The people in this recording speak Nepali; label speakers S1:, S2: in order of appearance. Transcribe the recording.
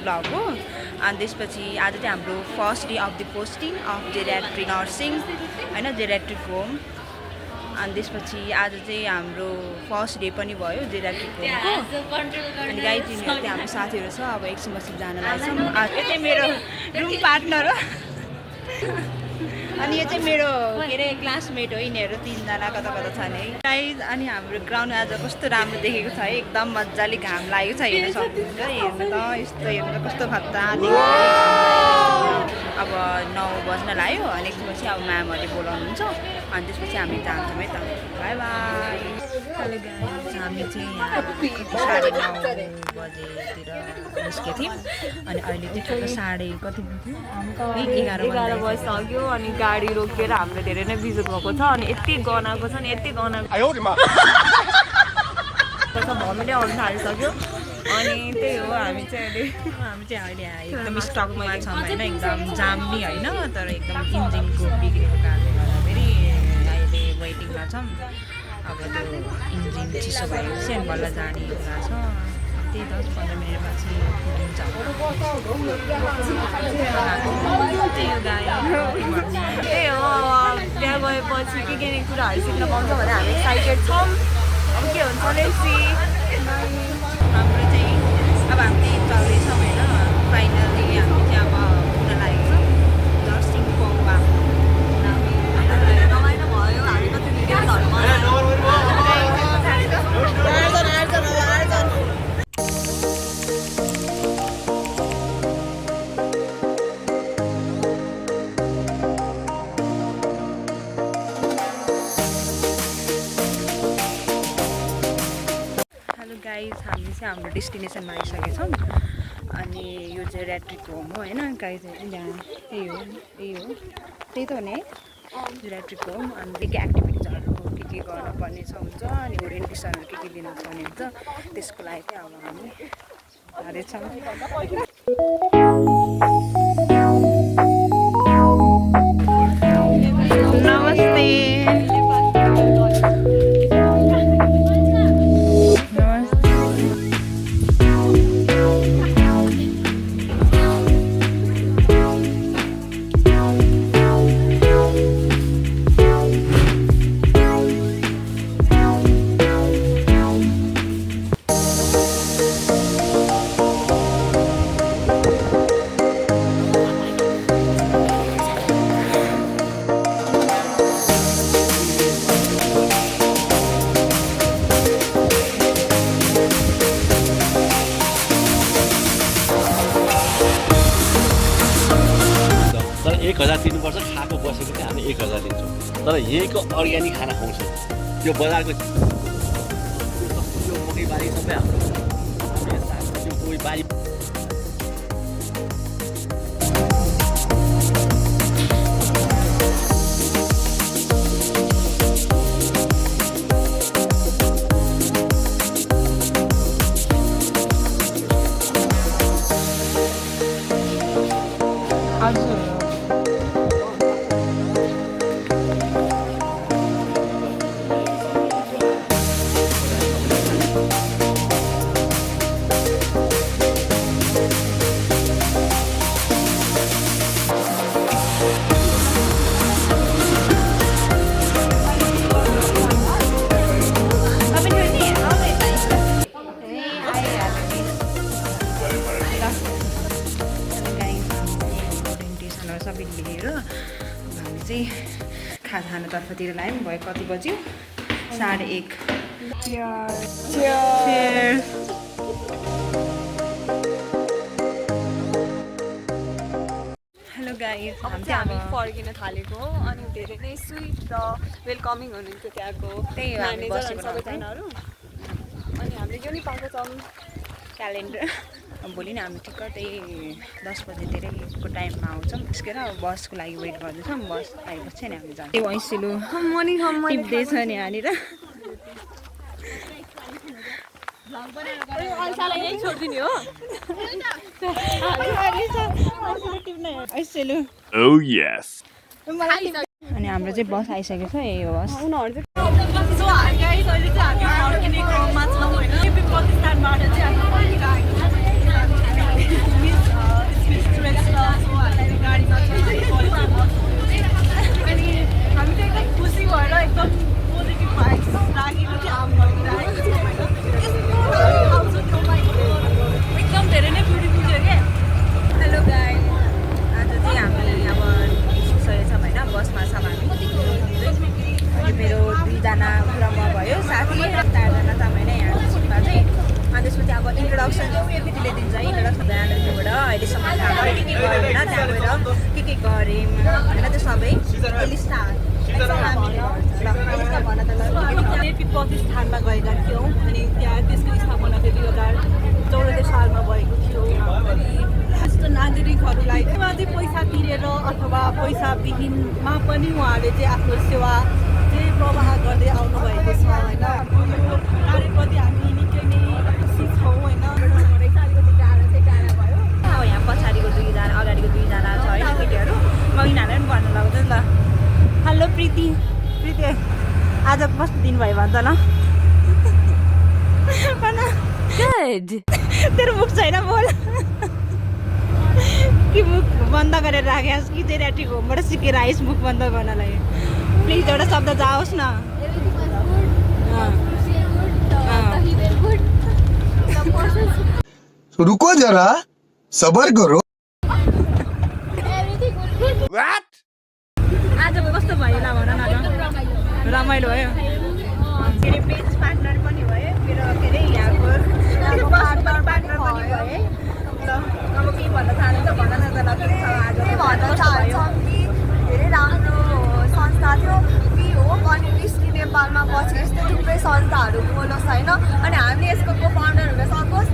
S1: ब्लग हो। अनि त्यसपछि आज चाहिँ हाम्रो first day of the posting of geriatric nursing होइन, जेरियाट्रिक होम। अनि त्यसपछि आज चाहिँ हाम्रो फर्स्ट डे पनि भयो जेरियाट्रिक होमको। अनि गाइज यिनीहरू चाहिँ हाम्रो साथीहरू छ, अब एकछिन बसी जान लाग्छौँ। यो चाहिँ मेरो रुम पार्टनर हो अनि यो चाहिँ मेरो के अरे क्लासमेट हो। यिनीहरू तिनजना कता कता छन् है गाइज। अनि हाम्रो ग्राउन्ड आज कस्तो राम्रो देखेको छ है, एकदम मजाले घाम लागेको छ, हेर्न सक्नुहुन्छ। हेर्नु त यस्तो हेर्नु त कस्तो खतरा देखेको। अब 9 बज्न लाग्यो अनि एकछिनपछि अब म्यामहरूले बोलाउनुहुन्छ अनि त्यसपछि हामी जान्छौँ है त। By by. हेलो गाइज, हामी चाहिँ यहाँ 9:30 बजेतिर निस्केको थियौँ अनि अहिले चाहिँ ठुलो साढे कति बज्यो, 11
S2: बजिसक्यो। अनि गाडी रोकेर हामीले धेरै नै बिजोग भएको छ। अनि यति गनाएको छ नि, यति गनाएको भमिटै आउनु थालिसक्यो। अनि त्यही हो, हामी चाहिँ अहिले एकदम स्टकमा छौँ होइन, एकदम जाम नि होइन, तर एकदम इन्जिनको बिग्रेको कारणले गर्दा फेरि अहिले वेटिङमा छौँ। अब त्यो इन्जिन चिसो भएको चाहिँ अनि बल्ल जाने कुरा छ। त्यही 10-15 मिनटपछि पुगिन्छ। त्यही हो, त्यहाँ गएपछि के कुराहरू सिक्न पाउँछ भने हामी एक्साइटेड छौँ। अब के हुन्छ लेट्सी।
S1: हाम्रो चाहिँ अब हामी चल्दैछौँ होइन, फाइनली हामी चाहिँ अब पुग्न लागेको छौँ नर्सिङ होममा।
S2: रमाइलो भयो, हामी कति भिडियोजहरूमा
S1: गाइज हामी चाहिँ हाम्रो डेस्टिनेसनमा आइसकेको छौँ। अनि यो जेरियाट्रिक होम हो होइन गाइज, यहाँ त्यही हो त्यही त हो नि है, जेरियाट्रिक होम। अनि के एक्टिभिटिजहरू के गर्नुपर्ने छ हुन्छ, अनि ओरिएन्टेसनहरू के दिनुपर्ने हुन्छ, त्यसको लागि चाहिँ अब हामी जाँदैछौँ। नमस्ते।
S3: तर 1000 दिनुपर्छ, खाएको बसेको चाहिँ हामी 1000 दिन्छौँ। तर यहीँको अर्ग्यानिक खाना खुवाउँछौँ। त्यो बजारको मकै बारी सबै हाम्रो कोही बारी सबै लिएर हामी चाहिँ खानातर्फतिर लाग्यौँ। भयो कति बज्यो, 1:30। हेलो गाइस,
S2: हामी फर्किन थालेको हो। अनि धेरै नै स्विट र वेलकमिङ हुनुहुन्थ्यो त्यहाँको म्यानेजर अनि सबैजनाहरू। अनि हामीले यो नि पाएको छौँ
S1: क्यालेन्डर। भोलि नै हामी ठिक्क त्यही 10 बजेतिरको टाइममा आउँछौँ। त्यसकेर अब बसको लागि वेट गर्दैछौँ। बस आएपछि नि हामी जान्छौँ। भैँसिलो टिप्दैछ नि यहाँनिर। अनि हाम्रो चाहिँ बस आइसकेको छ, यही हो बस।
S2: अनि हामी चाहिँ एकदम खुसी भएर एकदम पोजिटिभ भाइब्स लागेको थियो हाम्रो एकदम धेरै नै ब्युटिफुल थियो क्या। हेलो गाई, आज चाहिँ हामी अब निस्किसकेको छौँ होइन, बसमा छौँ हामी। अनि मेरो 2जना गुरुआमा भयो साथी, 4जना तपाईँ नै यहाँ सिटमा चाहिँ। अनि त्यसपछि अब इन्ट्रोडक्सन केटीले दिन्छ, इन्ट्रोडक्सन भइहाल्नुबाट अहिलेसम्म थाहा भयो के गऱ्यो होइन, त्यहाँ गएर के गऱ्यौँ होइन, त्यो सबै लिस्टमा भन त ल। 25 स्थानमा गएका थियौँ अनि त्यहाँ त्यसको स्थापना चाहिँ 2014 सालमा भएको थियो। अनि यस्तो नागरिकहरूलाई चाहिँ पैसा तिरेर अथवा पैसाविहीनमा पनि उहाँहरूले चाहिँ आफ्नो सेवा चाहिँ प्रवाह गर्दै आउनुभएको छ होइन। यो कार्यप्रति हामी निकै नै खुसी छौँ होइन। अलिकति टाढा भयो।
S1: अब यहाँ पछाडिको 2जना अगाडिको 2जना छ होइन केटीहरू, म यिनीहरूलाई पनि भन्न लाग्छु नि त। हेलो प्रीति, आज कस्तो दिन भयो भन्छ ल। तेरो मुख छैन बोल कि मुख बन्द गरेर राखेस् कि जेरियाट्रिक होमबाट सिकेर आइस मुख बन्द गर्नलाई। प्लिज एउटा शब्द जाओस् न।
S4: रुको जरा, सबर करो।
S1: आजको कस्तो भयो ल भन न। रमाइलो भयो। के अरे बिजनेस पार्टनर पनि भयो मेरो, के अरे यहाँको पार्टनर पनि भयो। ल अब के भन्न चाहनुहुन्छ भन न त ल। के छ आज
S5: भन्न चाहन्छौँ कि धेरै राम्रो संस्था थियो कि हो अनि विश्व नेपालमा पछि यस्तो थुप्रै संस्थाहरू बोलोस् होइन। अनि हामीले यसको को फाउन्डर हुन सकोस्